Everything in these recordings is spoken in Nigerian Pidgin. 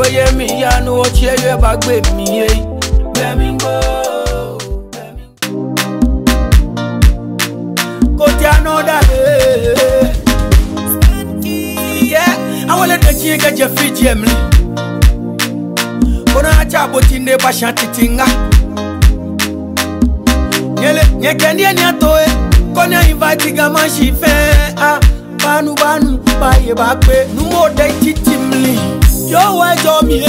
ye me ya no watch ye back with me. Let me go. Go to another. Yeah, I wanna let you get your feet, Emily. When I chop what in the Bashanti Tinga. Nye kendi enya toe konya invite gama shife banu baye bakwe numo de titimli yo wa jo mi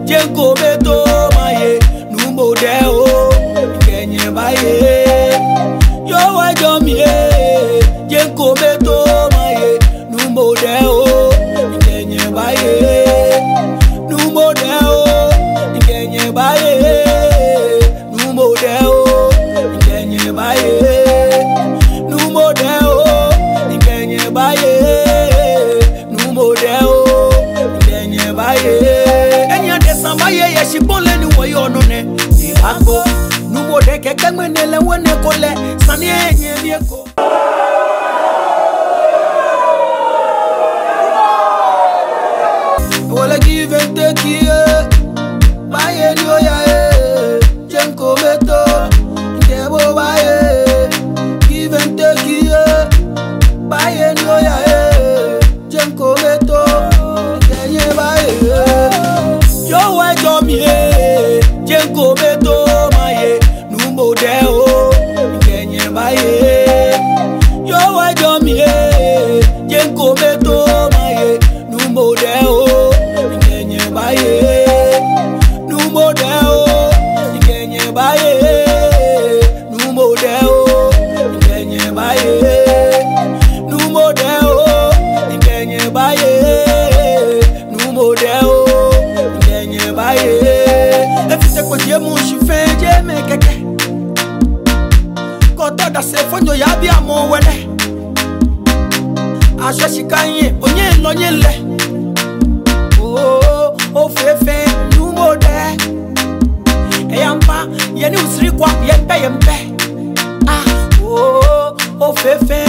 jenko beto maye numo de o kenye baye yo wa jo mi jenko beto maye numo de o kenye baye numo de o kenye baye numo de o baye nu model ngenye baye nu model ngenye baye enya desamba ye shibole ni woyo no ne ibagbo nu model keke menele wone kole sani enye bieko wala give and take baye ni oya jenko beto baye, give and take baye no ya jenko beto kenye baye yo wa jo mi jenko beto maye numbo de o kenye baye yo wa jo mi jenko beto maye numbo de o kenye baye numbo de o kenye baye se fonjo ya bi amo wele aso shikanye onye lonye le o fefe numo de eyamba ye ni usiri kwa yempe o fefe